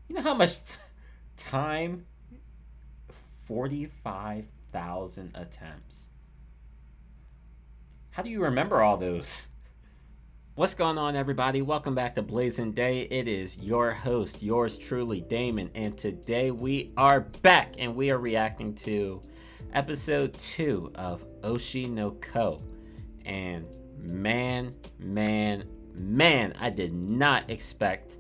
You know how much time? 45,000 attempts. How do you remember all those? What's going on, everybody? Welcome back to Blazing Day. It is your host, yours truly, Damon, and today we are back and we are reacting to episode 2 of Oshi no Ko. And man, I did not expect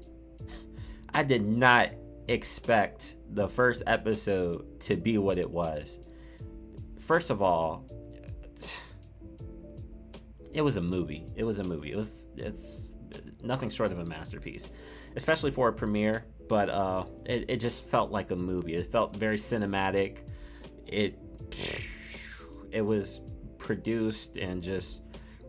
the first episode to be what it was. First of all, it was a movie. It's nothing short of a masterpiece, especially for a premiere. But it just felt like a movie. It felt very cinematic. It it was produced and just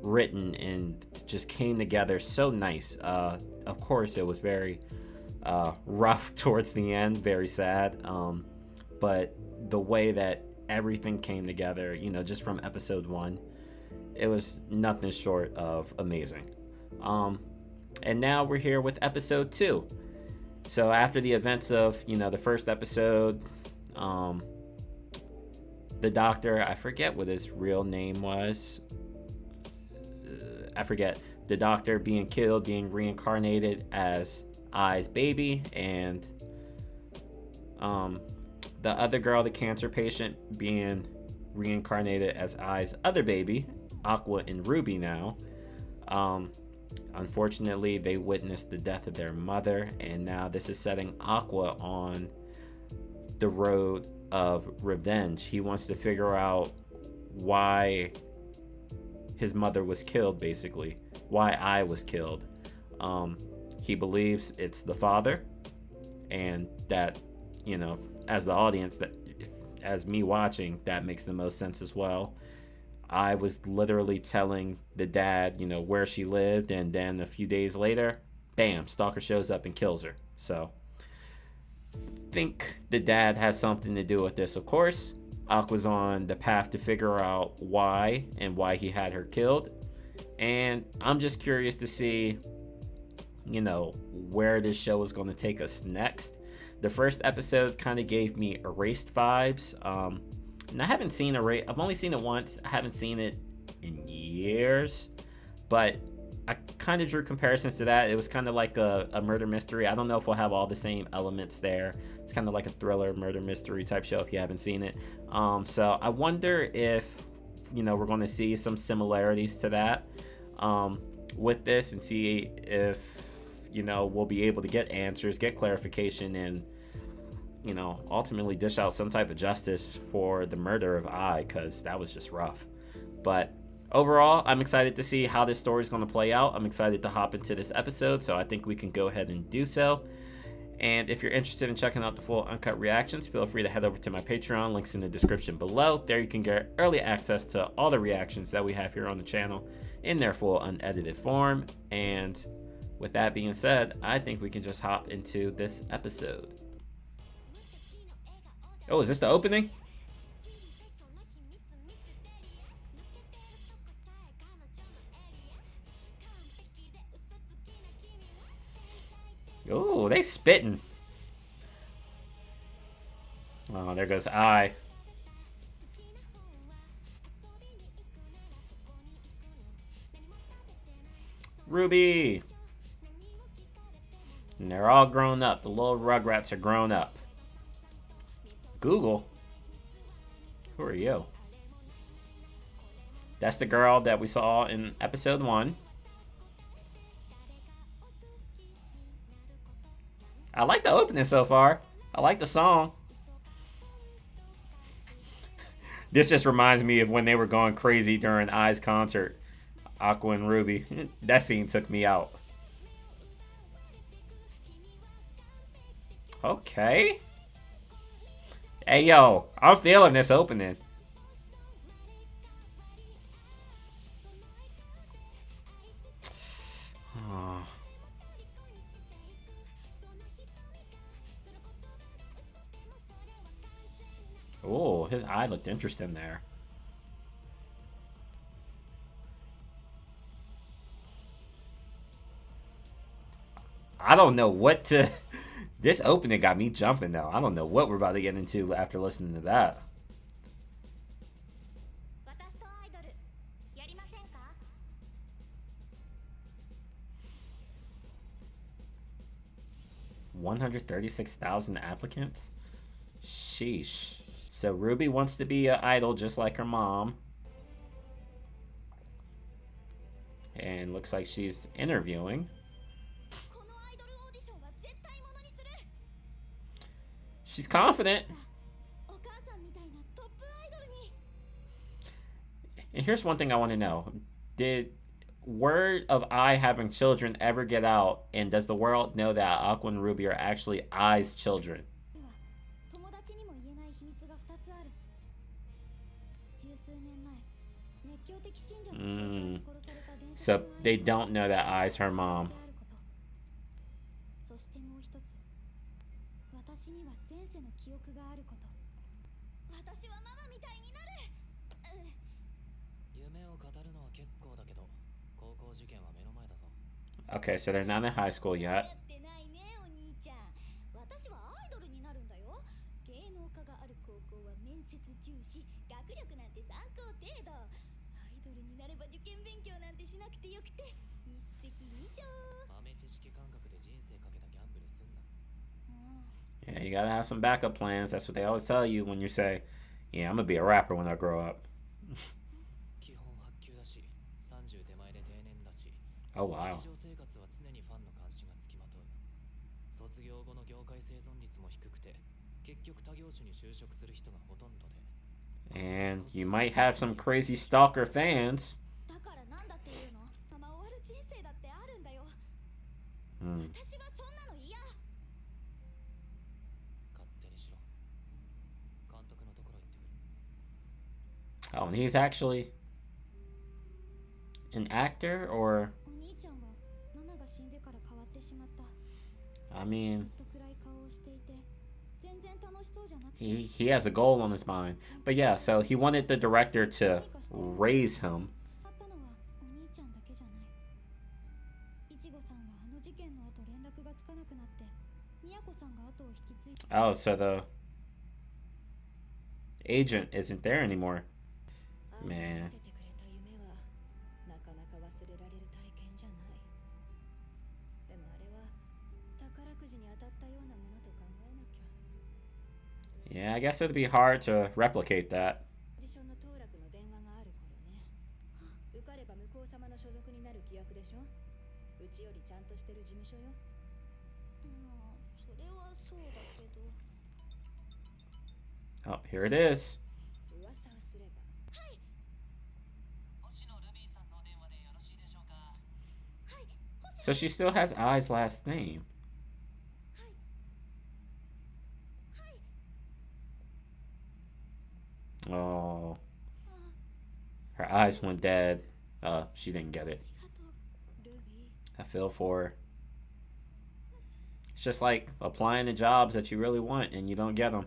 written and just came together so nice. Of course, it was very rough towards the end, very sad. But the way that everything came together, just from episode 1, it was nothing short of amazing. And now we're here with episode 2. So after the events of, the first episode, the doctor, I forget what his real name was. I forget. The doctor being killed, being reincarnated as Ai's baby, and the other girl, the cancer patient, being reincarnated as Ai's other baby, Aqua and Ruby now. Unfortunately, they witnessed the death of their mother, and now this is setting Aqua on the road of revenge. He wants to figure out why his mother was killed, basically. Why Ai was killed. He believes it's the father, and that, as the audience, that as me watching, that makes the most sense as well. I was literally telling the dad, where she lived, and then a few days later, bam, Stalker shows up and kills her. So, think the dad has something to do with this, of course. Aqua's on the path to figure out why and why he had her killed. And I'm just curious to see, where this show is going to take us next. The first episode kind of gave me Erased vibes. And I haven't seen Erased. I've only seen it once. I haven't seen it in years. But I kind of drew comparisons to that. It was kind of like a murder mystery. I don't know if we'll have all the same elements there. It's kind of like a thriller murder mystery type show if you haven't seen it. So I wonder if, we're going to see some similarities to that with this, and see if, we'll be able to get answers, get clarification, and, ultimately dish out some type of justice for the murder of Ai, because that was just rough. But overall, I'm excited to see how this story is going to play out. I'm excited to hop into this episode, so I think we can go ahead and do so. And if you're interested in checking out the full uncut reactions, feel free to head over to my Patreon. Links in the description below. There you can get early access to all the reactions that we have here on the channel in their full unedited form. And with that being said, I think we can just hop into this episode. Oh, is this the opening? Oh, they spitting. Oh, there goes Ai. Ruby. And they're all grown up. The little Rugrats are grown up. Google? Who are you? That's the girl that we saw in episode 1. I like the opening so far. I like the song. This just reminds me of when they were going crazy during Ai's concert. Aqua and Ruby. That scene took me out. Okay. Hey, yo. I'm feeling this opening. Oh, his eye looked interesting there. I don't know what to This opening got me jumping though. I don't know what we're about to get into after listening to that. $136,000 applicants? Sheesh. So Ruby wants to be an idol just like her mom. And looks like she's interviewing. She's confident. And here's one thing I want to know. Did word of I having children ever get out? And does the world know that Aqua and Ruby are actually I's children? So they don't know that I's her mom. Okay, so they're not in high school yet. Yeah, you gotta have some backup plans. That's what they always tell you when you say, yeah, I'm gonna be a rapper when I grow up. Oh, wow. And you might have some crazy stalker fans. Oh, and he's actually an actor, or I mean, he has a goal on his mind. But yeah, so he wanted the director to raise him. Oh, so the agent isn't there anymore. Man. Yeah, I guess it'd be hard to replicate that. Oh, here it is. So she still has I's last name. Oh. Her eyes went dead. She didn't get it. I feel for her. It's just like applying to jobs that you really want and you don't get them.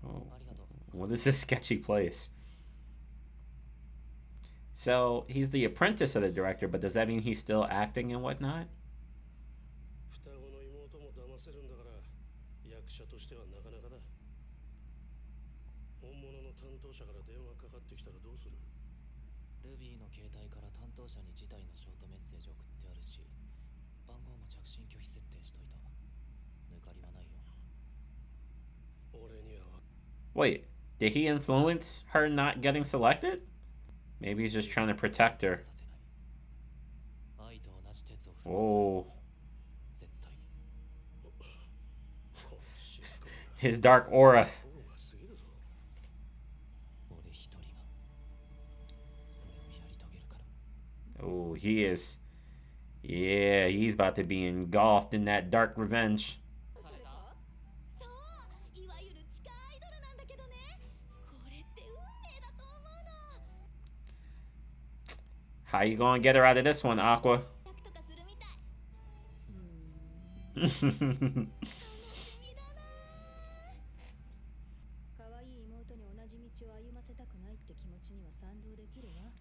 Oh, what is this sketchy place? So he's the apprentice of the director, but does that mean he's still acting and whatnot? Wait, did he influence her not getting selected? Maybe he's just trying to protect her. Oh. His dark aura. Oh, he is. Yeah, he's about to be engulfed in that dark revenge. How you gonna get her out of this one, Aqua?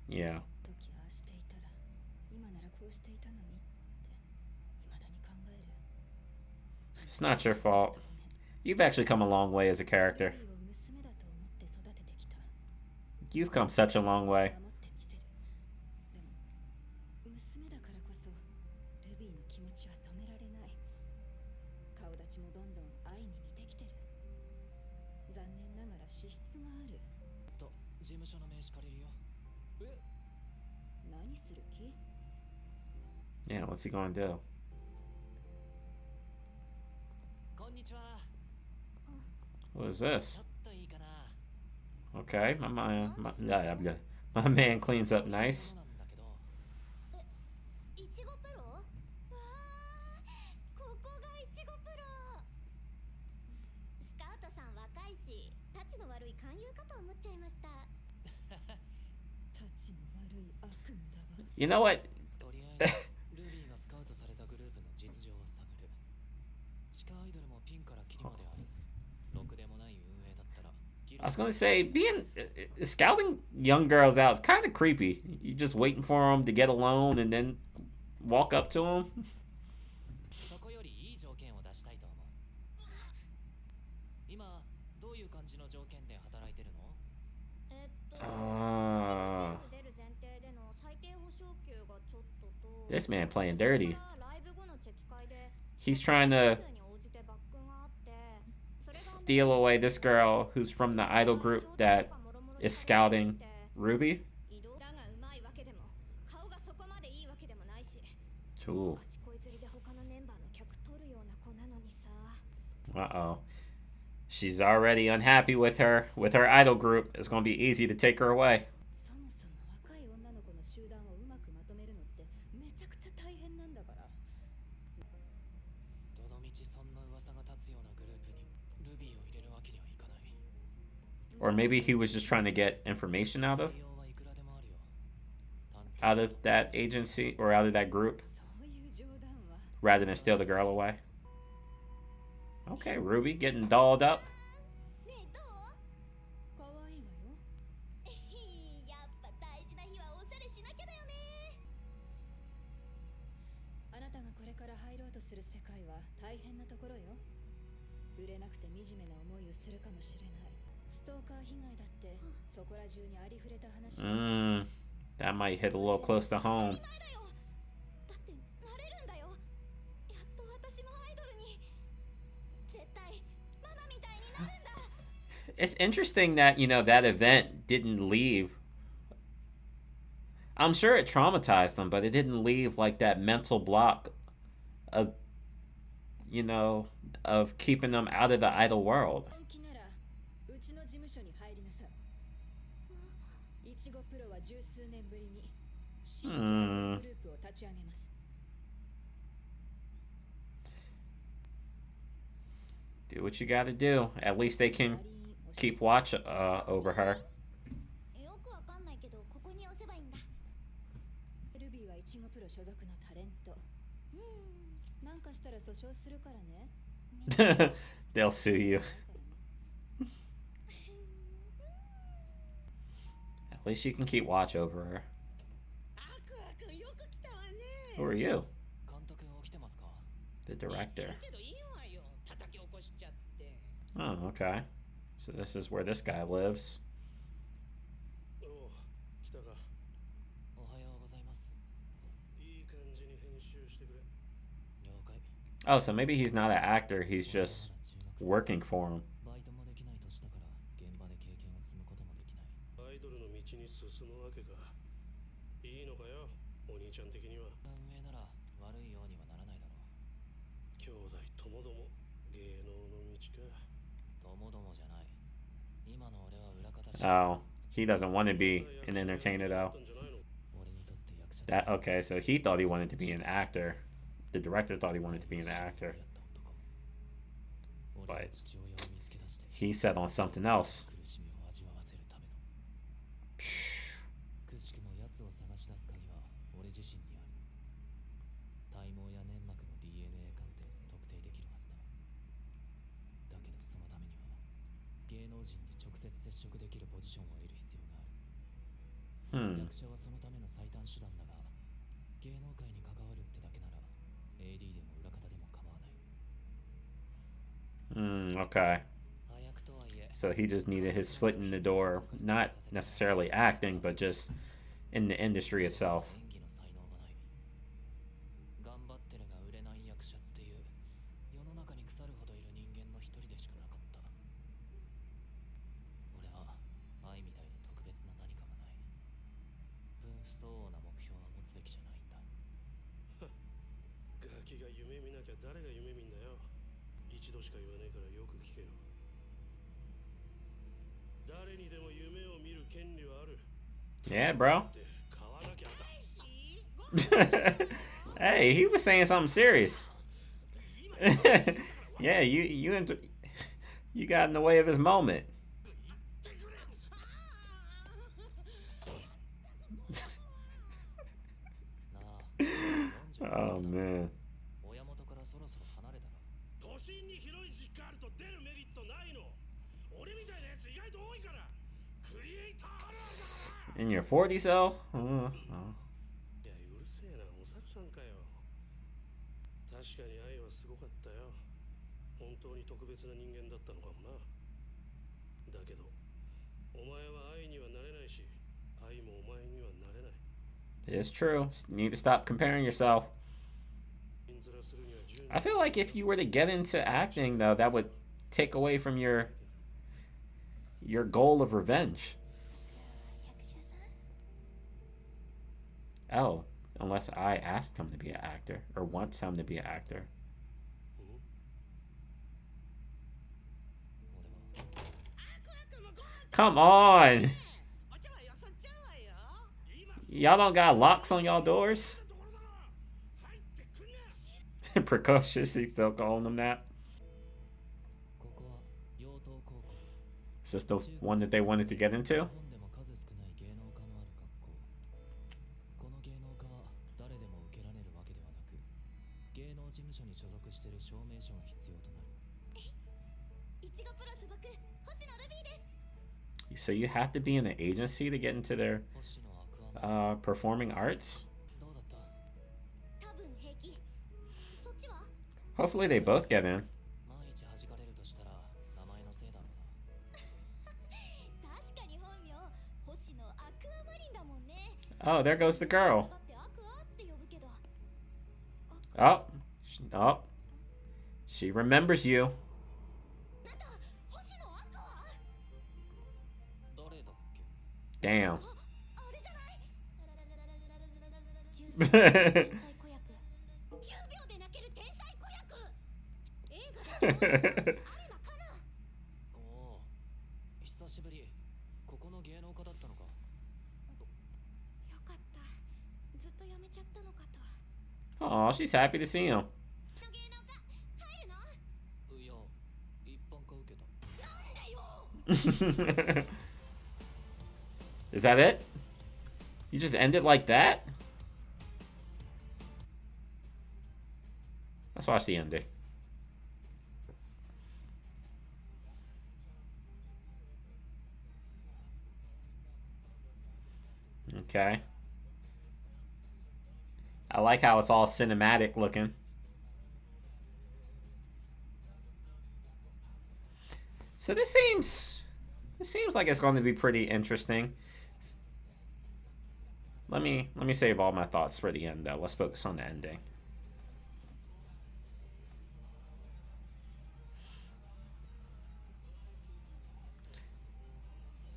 Yeah. It's not your fault. You've actually come a long way as a character. You've come such a long way. Yeah, what's he gonna do? What is this? Okay, my man cleans up nice. You know what? I was gonna say, being scouting young girls out is kind of creepy. You just waiting for them to get alone and then walk up to them. This man playing dirty. He's trying to steal away this girl who's from the idol group that is scouting Ruby. Ooh. Uh-oh. She's already unhappy with her idol group. It's gonna be easy to take her away. Or maybe he was just trying to get information out of that agency or out of that group rather than steal the girl away. Okay, Ruby getting dolled up. That might hit a little close to home. It's interesting that, that event didn't leave. I'm sure it traumatized them, but it didn't leave like that mental block of, of keeping them out of the idol world. Do what you gotta do. At least they can keep watch over her. They'll sue you. At least you can keep watch over her. Who are you? The director. Oh, okay. So this is where this guy lives. Oh, so maybe he's not an actor, he's just working for him. Oh, he doesn't want to be an entertainer though. Okay, so he thought he wanted to be an actor. The director thought he wanted to be an actor. But he set on something else. Hmm. Okay. So he just needed his foot in the door, not necessarily acting, but just in the industry itself. Yeah, bro. Hey, he was saying something serious. Yeah, you got in the way of his moment. Oh man. In your 40s, though? Oh. 確かに愛はすごかったよ。本当に特別な人間だったのかもな。だけど、お前は愛にはなれないし、愛もお前にはなれない。It's true. You need to stop comparing yourself. I feel like if you were to get into acting, though, that would take away from your goal of revenge. Oh, unless I asked him to be an actor or wants him to be an actor. Come on! Y'all don't got locks on y'all doors? Precocious, he's still calling them that. Is this the one that they wanted to get into? So you have to be in an agency to get into their performing arts? Hopefully they both get in. Oh, there goes the girl. Oh, oh, she remembers you. Damn. Oh, she's happy to see him. Is that it? You just end it like that? Let's watch the ending. Okay. I like how it's all cinematic looking. So this seems like it's going to be pretty interesting. Let me save all my thoughts for the end though. Let's focus on the ending.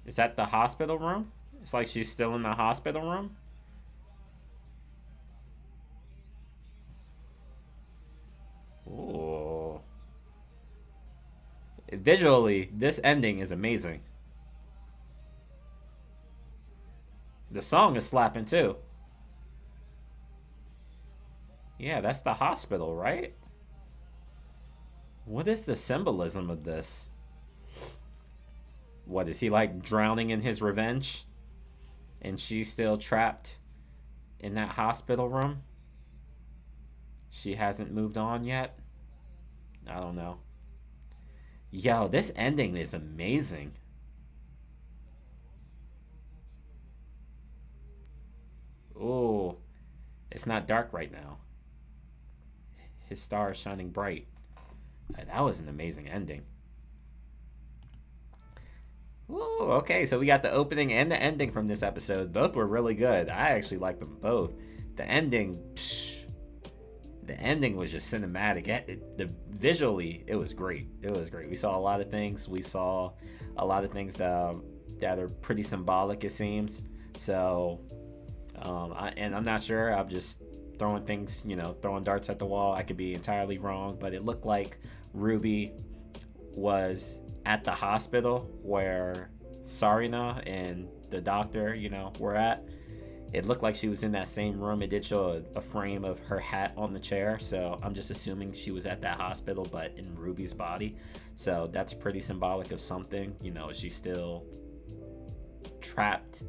Is that the hospital room? It's like she's still in the hospital room. Ooh. Visually, this ending is amazing. The song is slapping too. Yeah, that's the hospital, right? What is the symbolism of this? What is he like drowning in his revenge? And she's still trapped in that hospital room? She hasn't moved on yet? I don't know. Yo, this ending is amazing. Ooh, it's not dark right now. His star is shining bright. That was an amazing ending. Ooh, okay, so we got the opening and the ending from this episode. Both were really good. I actually liked them both. The ending, the ending was just cinematic. The visually, it was great. It was great. We saw a lot of things. We saw a lot of things that are pretty symbolic. It seems so. And I'm not sure. I'm just throwing things, throwing darts at the wall. I could be entirely wrong, but it looked like Ruby was at the hospital where Sarina and the doctor, were at. It looked like she was in that same room. It did show a frame of her hat on the chair, so I'm just assuming she was at that hospital, but in Ruby's body. So that's pretty symbolic of something. She's still trapped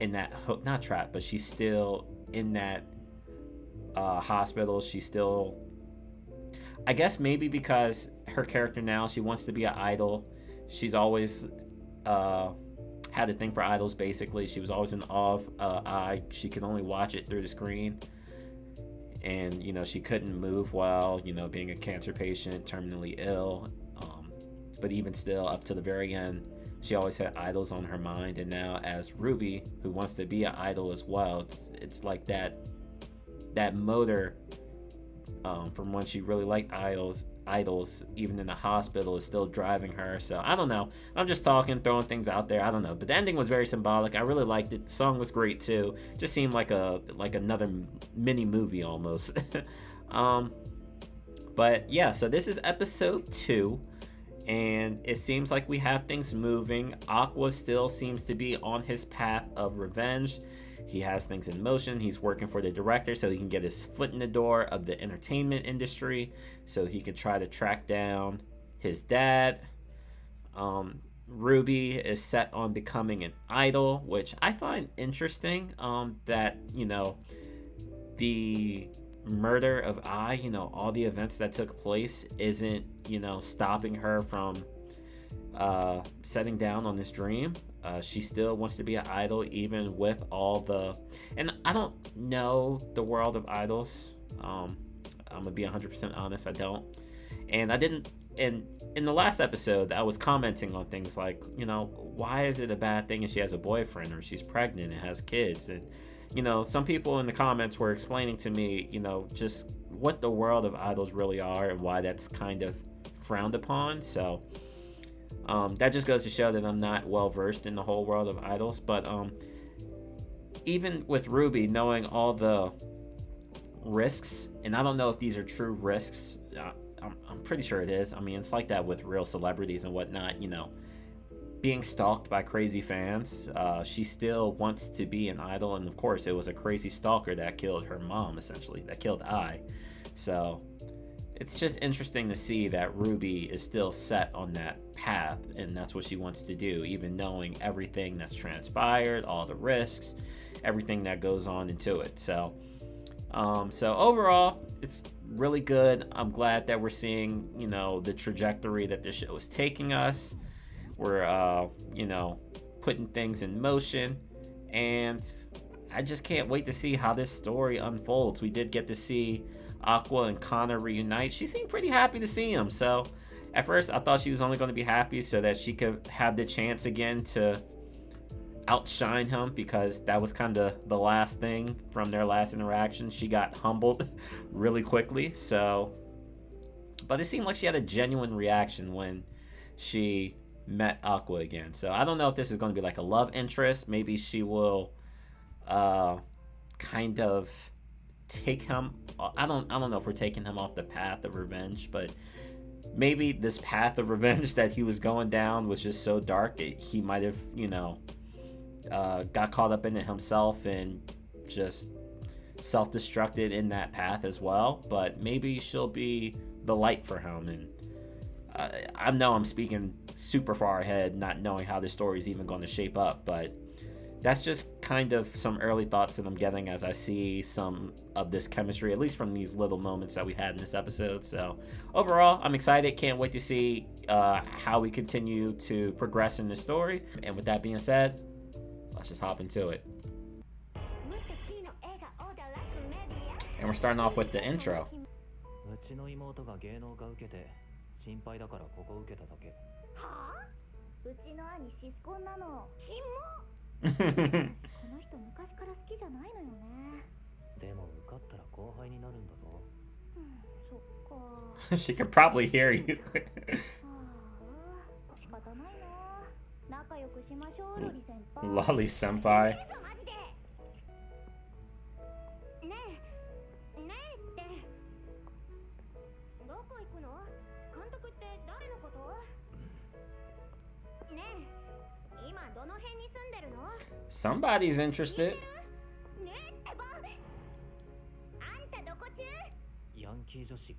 in that, not trapped, but she's still in that hospital. She's still, I guess maybe because her character now, she wants to be an idol. She's always had a thing for idols, basically. She was always in awe of I. She could only watch it through the screen. And, she couldn't move well, being a cancer patient, terminally ill. But even still, up to the very end, she always had idols on her mind. And now as Ruby, who wants to be an idol as well, it's like that motor from when she really liked idols even in the hospital is still driving her. So I don't know, I'm just talking, throwing things out there. I don't know, but the ending was very symbolic. I really liked it. The song was great too. Just seemed like another mini movie almost. But yeah, so this is episode 2, and it seems like we have things moving. Aqua still seems to be on his path of revenge. He has things in motion. He's working for the director so he can get his foot in the door of the entertainment industry, so he can try to track down his dad. Ruby is set on becoming an idol, which I find interesting. That the murder of all the events that took place isn't stopping her from setting down on this dream. She still wants to be an idol, even with all the. And I don't know the world of idols. I'm gonna be 100% honest. I don't. And I didn't. In the last episode, I was commenting on things like, why is it a bad thing if she has a boyfriend or she's pregnant and has kids? And some people in the comments were explaining to me, just what the world of idols really are and why that's kind of frowned upon. So. That just goes to show that I'm not well versed in the whole world of idols. But even with Ruby, knowing all the risks, and I don't know if these are true risks. I'm pretty sure it is. I mean, it's like that with real celebrities and whatnot. Being stalked by crazy fans. She still wants to be an idol, and of course, it was a crazy stalker that killed her mom. Essentially, that killed I. So. It's just interesting to see that Ruby is still set on that path, and that's what she wants to do, even knowing everything that's transpired, all the risks, everything that goes on into it. So overall, it's really good. I'm glad that we're seeing, the trajectory that this show is taking us. We're, putting things in motion, and I just can't wait to see how this story unfolds. We did get to see Aqua and Kana reunite. She seemed pretty happy to see him. So at first I thought she was only going to be happy so that she could have the chance again to outshine him, because that was kind of the last thing from their last interaction. She got humbled really quickly. So, but it seemed like she had a genuine reaction when she met Aqua again. So I don't know if this is going to be like a love interest. Maybe she will kind of take him. I don't know if we're taking him off the path of revenge, but maybe this path of revenge that he was going down was just so dark that he might have got caught up in it himself and just self-destructed in that path as well. But maybe she'll be the light for him. And I know I'm speaking super far ahead, not knowing how this story is even going to shape up, but that's just kind of some early thoughts that I'm getting as I see some of this chemistry, at least from these little moments that we had in this episode. So overall, I'm excited. Can't wait to see how we continue to progress in this story. And with that being said, let's just hop into it. And we're starting off with the intro. うちの妹が芸能科受けて心配だからここ受けただけ。はあ？うちの兄シスコンなの。キモ。私この人昔から好きじゃないのよね。でも受かったら後輩になるんだぞ。そっか。She could probably hear you. 仕方ないな。仲良くしましょう、ロリ先輩。Lolly senpai. ねえ、今どの辺に住んでるの？ Somebody's interested. ねえってば。あんたどこ中？ヤンキー女子。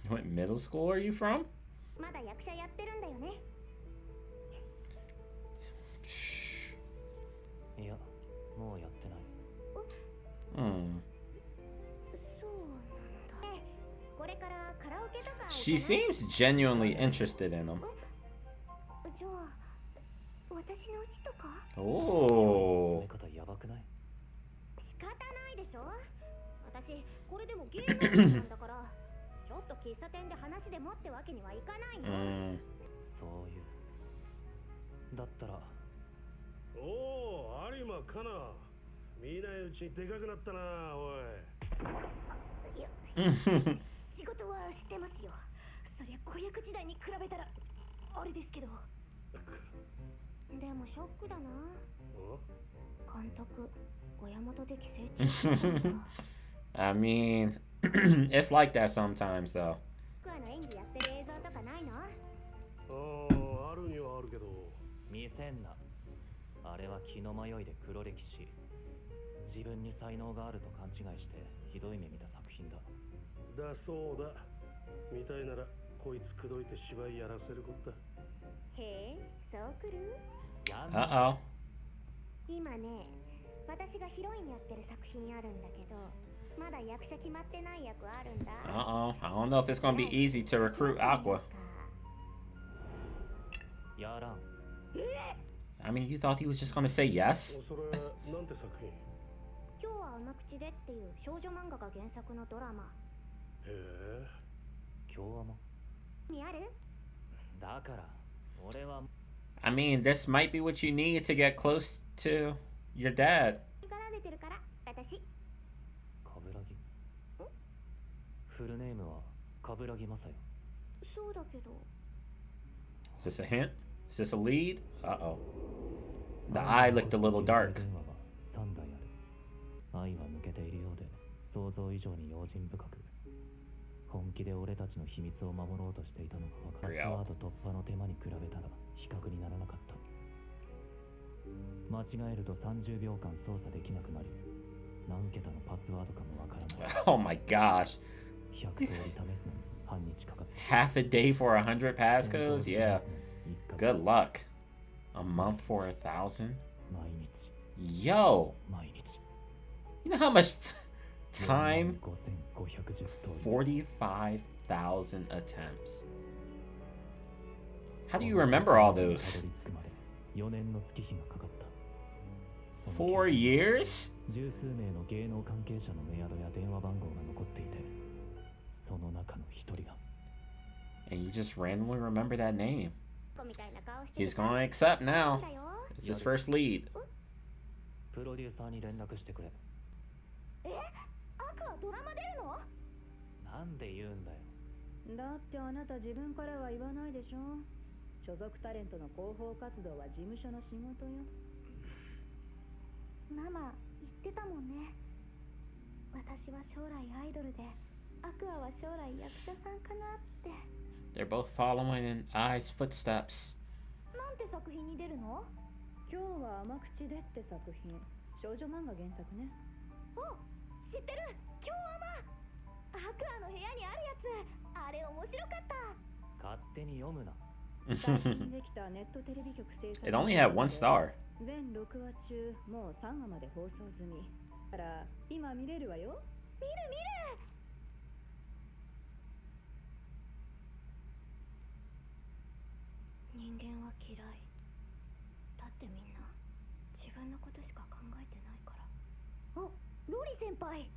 What middle school are you from? まだ役者やってるんだよね。いや、もうやってない。そうなんだ。これからカラオケとか。She seems genuinely interested in him. じゃあ、私のうちとか？おお。詰め方やばくない？仕方ないでしょ。私これでも芸能人なんだから、ちょっと喫茶店で話でもってわけにはいかないの。そういう。だったら。おお、有馬かな。見ないうちにでかくなったな、おい。いや、仕事はしてますよ。そりゃ子役時代に比べたらあれですけど。でもショックだな。監督、親元で寄生虫なんだ。I mean, it's like that sometimes though. Aquaの演技やってる映像とかないの？あるにはあるけど。見せんな。あれは気の迷いで黒歴史。自分に才能があると勘違いしてひどい目見た作品だ。だそうだ。みたいならこいつ口説いて芝居やらせることだ。へえ、そうくる？Uh-oh. 今ね、私がヒロインやってる作品あるんだけど、まだ役者決まってない役あるんだ。Uh-oh. I don't know if it's gonna be easy to recruit Aqua. やらん。I mean, you thought he was just gonna say yes? それなんて作品？今日は甘口でっていう少女漫画が原作のドラマ。へえ。今日甘？見ある？だから、俺は。I mean, this might be what you need to get close to your dad. かられてるから、私。冠城？フルネームは冠城正也。そうだけど。Is this a hint? Is this a lead? Uh-oh. The eye looked a little dark. 3台ある。愛は抜けているようで、想像以上に用心深く。本気で俺たちの秘密を守ろうとしていたのが分かる。パスワード突破の手間に比べたら比較にならなかった。間違えると30秒間操作できなくなり、何桁のパスワードかも分からない。Oh my gosh. 100通り試すのに半日かかった。Half a day for 100 passcodes? Yeah. Good luck. A month for 1,000? 毎日。Yo. 毎日。You know how much time? 45,000 attempts. How do you remember all those? 4年の月日がかかった。4 years? 十数名の芸能関係者のメアドや電話番号が残っていて、その中の一人が。And you just randomly remember that name. He's gonna accept now. It's his first lead. プロデューサーに連絡してくれ。アクアドラマ出るの？なんで言うんだよ。だってあなた自分からは言わないでしょ。所属タレントの広報活動は事務所の仕事よ。ママ言ってたもんね。私は将来アイドルで、アクアは将来役者さんかなって。They're both following in Ai's footsteps. なんて作品に出るの？今日は甘口でって作品。少女漫画原作ね。お、知ってる。今日アクアの部屋にあるやつ。あれ面白かった。勝手に読むな。最近できたネットテレビ局制作 It only had one star. 全6話中もう3話まで放送済みだから今見れるわよ。見る人間は嫌いだってみんな自分のことしか考えてないから。あ、ロリ先輩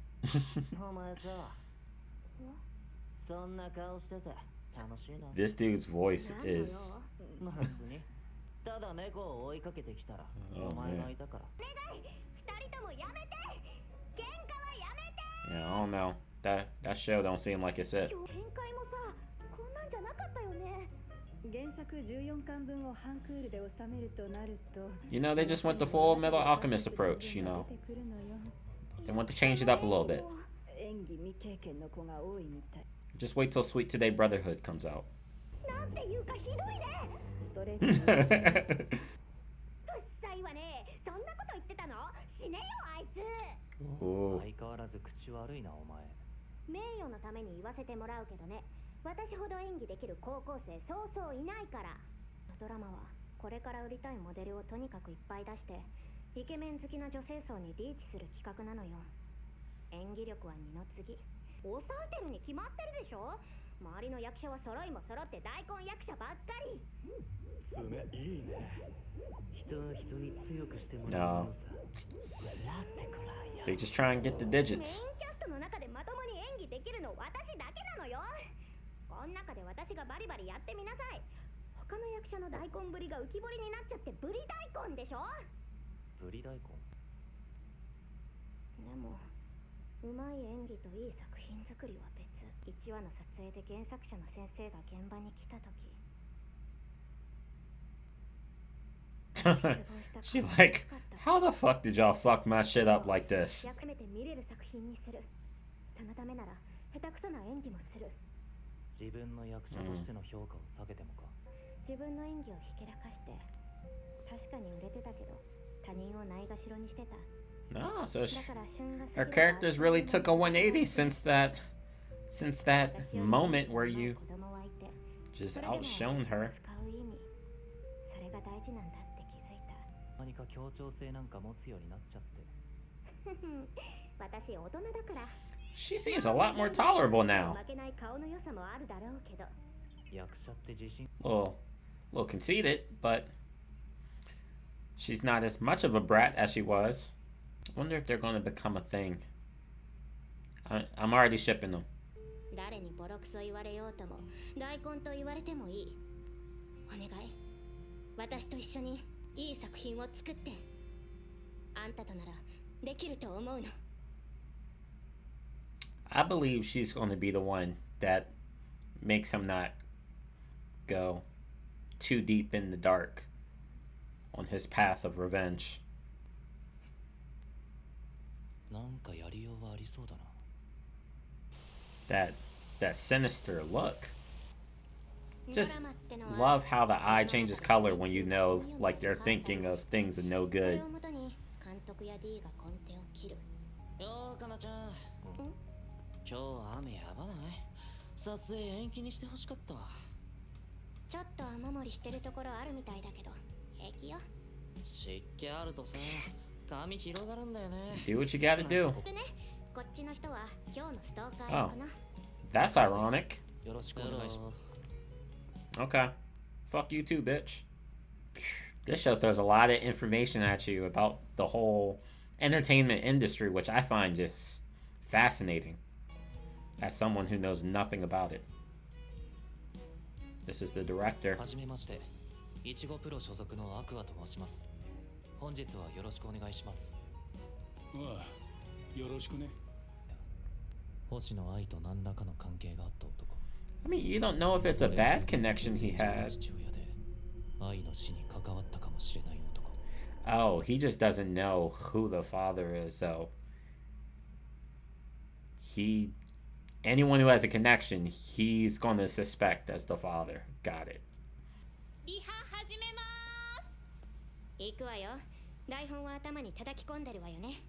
お前さ、そんな顔してて楽しいな。 This dude's voice 何のよ is 別にただ猫を追いかけてきたら Oh, お前がいたから。二人ともやめて喧嘩はやめて。 yeah, I don't know. That show don't seem like it's it. 展開もさこんなんじゃなかったよね。原作14巻分をハンクールで収めるとなると You know, they just went the full Metal Alchemist approach, you know. They want to change it up a little bit. 演技未経験の子が多いみたい。 Just wait till Sweet Today Brotherhood comes out. なんていうかひどいね。ストレートに言ううっさいわね。そんなこと言ってたの。死ねよあいつ。 Ooh. 相変わらず口悪いなお前。名誉のために言わせてもらうけどね、私ほど演技できる高校生そうそういないから。ドラマはこれから売りたいモデルをとにかくいっぱい出してイケメン好きな女性層にリーチする企画なのよ。演技力は二の次。抑えてるに決まってるでしょ。周りの役者は揃いも揃って大根役者ばっかり。爪いいね。人は人に強くしてもらうのさ。ラってこらや。 They just try and get the メイン digits. キャストの中でまともに演技できるの私だけなのよ。こん中で私がバリバリやってみなさい。他の役者の大根ぶりが浮き彫りになっちゃってブリ大根でしょ。ブリ大根。でもうまい演技といい作品作りは別。1話の撮影で原作者の先生が現場に来た時 She like, how the fuck did y'all fuck my shit up like this? やめて見れる作品にする。そのためなら下手くそな演技もする。自分の役者としての評価を下げてもか。自分の演技をひけらかして確かに売れてたけど他人をないがしろにしてた。 No, so だから旬が過ぎ her れば characters really took a 180 since that moment where you 子供はいて just それでも outshone 私を her. 使う意味それが大事なんだって気づいた。何か協調性なんか持つようになっちゃって。私大人だから She seems a lot more tolerable now. 負けない顔の良さもあるだろうけど。役者って自信。 Little conceited, but she's not as much of a brat as she was. I wonder if they're going to become a thing. I'm already shipping them. 誰にボロクソ言われようとも大根と言われてもいい。お願い、私と一緒にいい作品を作って。あんたとならできると思うの。 I believe she's going to be the one that makes him not go too deep in the dark on his path of revenge. なんかやりようはありそうだな。That sinister look. ド Just ラマってのは love how the eye changes color when you know like they're thinking of things of no それ good. をもとに監督や D が根底を切る。よーかなちゃん。今日雨やばない？撮影延期にしてほしかったわ。ちょっと雨漏りしてるところあるみたいだけど平気よ。湿気あるとさ、髪広がるんだよね。 Do what you gotta do. でね、こっちの人は今日のストーカー Oh, かな。 that's ironic. よろしくお願いします。 Okay. Fuck you too, bitch. This show throws a lot of information at you about the whole entertainment industry, which I find just fascinating as someone who knows nothing about it. This is the director. はじめまして。いちごプロ所属のアクアと申します。本日はよろしくお願いします。ああ、よろしくね。星野愛と何らかの関係があった男。 I mean, you don't know if it's a bad connection he had. 父親で愛の死に関わったかもしれない男。 Oh, he just doesn't know who the father is, so anyone who has a connection, he's going to suspect as the father. Got it. リハ始めます。行くわよ。台本は頭に叩き込んでるわよね。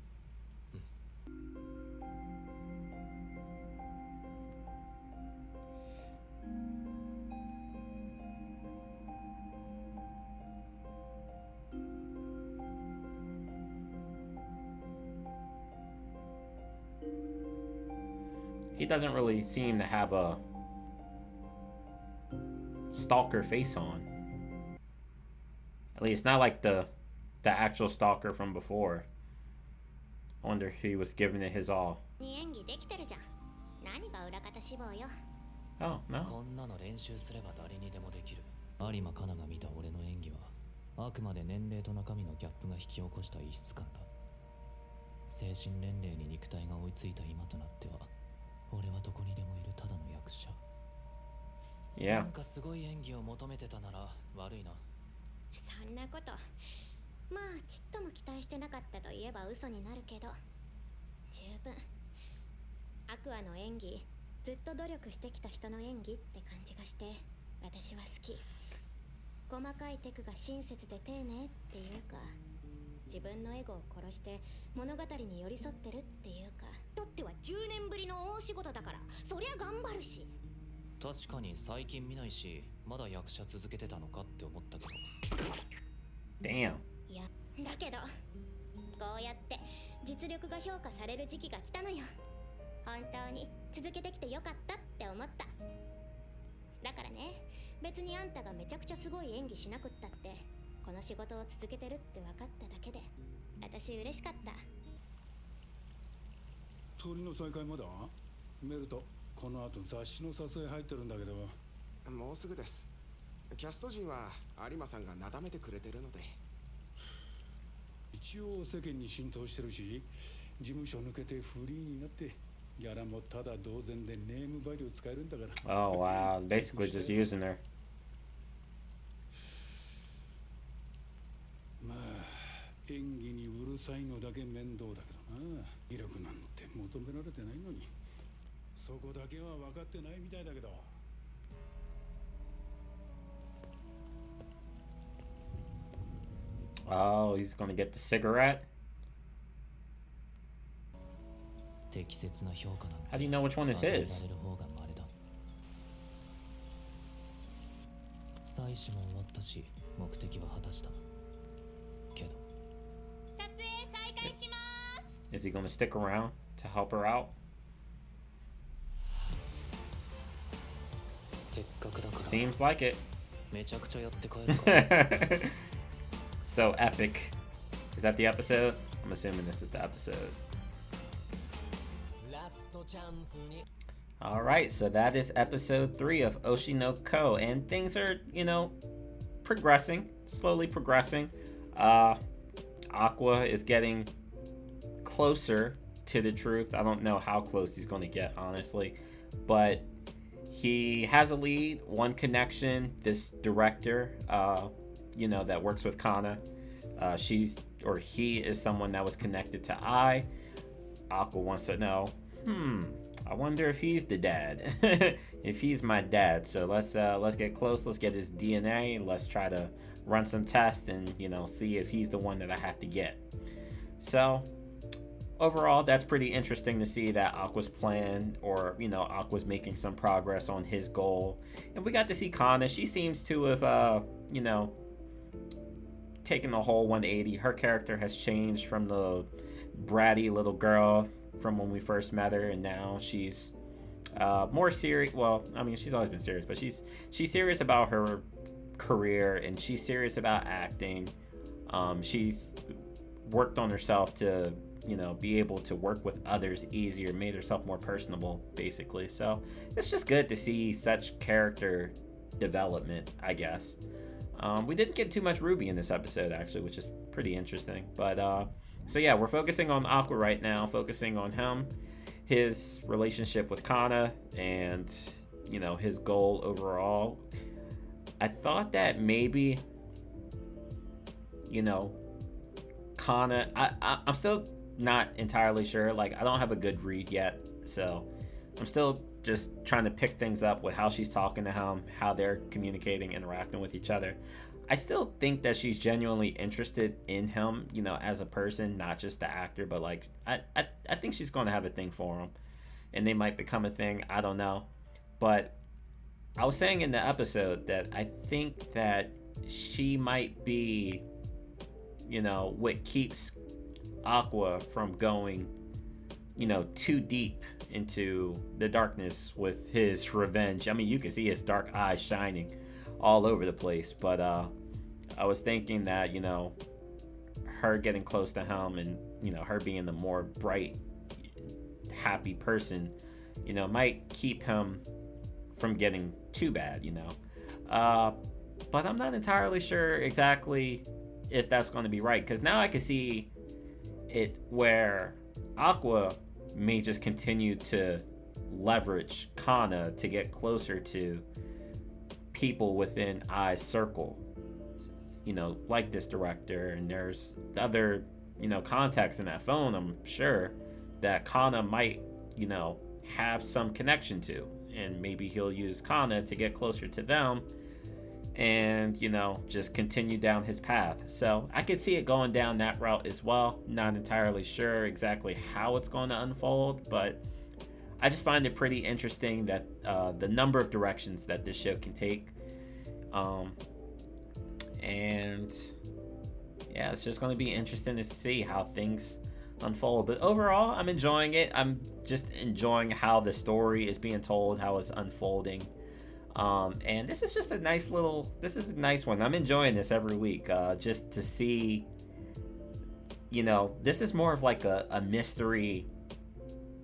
he doesn't really seem to have a stalker face on. At least not like the actual stalker from before. I wonder if he was giving it his all. に演技できてるじゃん。何が裏方志望よ。 Oh, no. こんなの練習すれば誰にでもできる。有馬香奈が見た俺の演技はあくまで年齢と中身のギャップが引き起こした異質感だ。精神年齢に肉体が追いついた今となっては俺はどこにでもいるただの役者。 Yeah. なんかすごい演技を求めてたなら悪いな。そんなこと。まあちっとも期待してなかったと言えば嘘になるけど、十分。アクアの演技、ずっと努力してきた人の演技って感じがして私は好き。細かいテクが親切で丁寧っていうか、自分のエゴを殺して物語に寄り添ってるっていうか、とっては10年ぶりの大仕事だからそりゃ頑張るし。確かに最近見ないしまだ役者続けてたのかって思ったけど。 Damn. いやだけどこうやって実力が評価される時期が来たのよ。本当に続けてきてよかったって思った。だからね、別にあんたがめちゃくちゃすごい演技しなくったってこの仕事を続けてるって分かっただけで私嬉しかった。鳥の再会まだ？メルト、この後雑誌の撮影入ってるんだけど。もうすぐです。キャスト陣は有馬さんがなだめてくれてるので。一応世間に浸透してるし、事務所抜けてフリーになってギャラもただ同然でネームバリュー使えるんだから。 Oh, wow. Basically just using her. まあ演技にうるさいのだけ面倒だけどな。威力なんて求められてないのに、そこだけは分かってないみたいだけど。 Oh, he's gonna get the cigarette? 適切な評価なんて How do you know which one this 与えら is? れる方が稀だ。採取も終わったし目的は果たしたけど。撮影再開します。 Is he gonna stick around to help her out? せっかくだから Seems like it. めちゃくちゃやって帰るか。 So epic. Is that the episode? I'm assuming this is the episode. Alright, so that is episode 3 of Oshi no Ko. And things are, progressing. Slowly progressing. Aqua is getting closer to the truth. I don't know how close he's going to get, honestly. But he has a lead, one connection. This director, that works with Kana. He is someone that was connected to I. Aqua wants to know, I wonder if he's the dad. If he's my dad. So let's get close. Let's get his DNA. Let's try to run some tests and, see if he's the one that I have to get. So overall, that's pretty interesting to see that Aqua's plan, or, Aqua's making some progress on his goal. And we got to see Kana. She seems to have, taken a whole 180. Her character has changed from the bratty little girl from when we first met her, and now she's more serious. Well, I mean, she's always been serious, but she's serious about her career, and she's serious about acting. She's worked on herself to, be able to work with others easier, made herself more personable, basically. So it's just good to see such character development, I guess. We didn't get too much Ruby in this episode, actually, which is pretty interesting. But, so yeah, we're focusing on Aqua right now, focusing on him, his relationship with Kana, and, his goal overall. I thought that maybe, Kana, I'm still not entirely sure. Like, I don't have a good read yet, so I'm still just trying to pick things up with how she's talking to him, how they're communicating, interacting with each other. I still think that she's genuinely interested in him, as a person, not just the actor, but like, I think she's going to have a thing for him, and they might become a thing. I don't know. But I was saying in the episode that I think that she might be, what keeps Aqua from going too deep into the darkness with his revenge. I mean, you can see his dark eyes shining all over the place. But I was thinking that, her getting close to him and, her being the more bright, happy person, might keep him from getting too bad, but I'm not entirely sure exactly if that's going to be right, because now I can see it where Aqua may just continue to leverage Kana to get closer to people within Ai's circle, like this director, and there's other, contacts in that phone, I'm sure, that Kana might, have some connection to, and maybe he'll use Kana to get closer to them and, just continue down his path. So I could see it going down that route as well. Not entirely sure exactly how it's going to unfold, but I just find it pretty interesting that the number of directions that this show can take. And yeah, it's just going to be interesting to see how things unfold. But overall, I'm enjoying it. I'm just enjoying how the story is being told, how it's unfolding. And this is just a nice one. I'm enjoying this every week, just to see, this is more of like a mystery.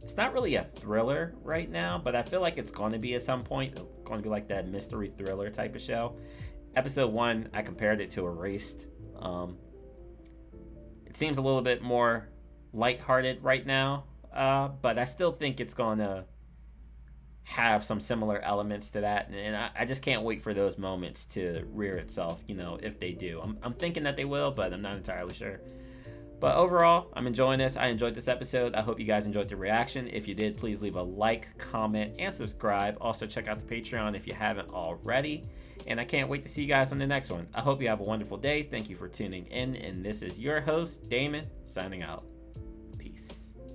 It's not really a thriller right now, but I feel like it's going to be at some point. It's going to be like that mystery thriller type of show. Episode 1, I compared it to Erased. It seems a little bit more lighthearted right now, but I still think it's going to have some similar elements to that, and I just can't wait for those moments to rear itself, if they do. I'm thinking that they will, but I'm not entirely sure. But overall, I'm enjoying this. I enjoyed this episode. I hope you guys enjoyed the reaction. If you did, please leave a like, comment, and subscribe. Also, check out the Patreon if you haven't already. And I can't wait to see you guys on the next one. I hope you have a wonderful day. Thank you for tuning in. And this is your host, Damon, signing out.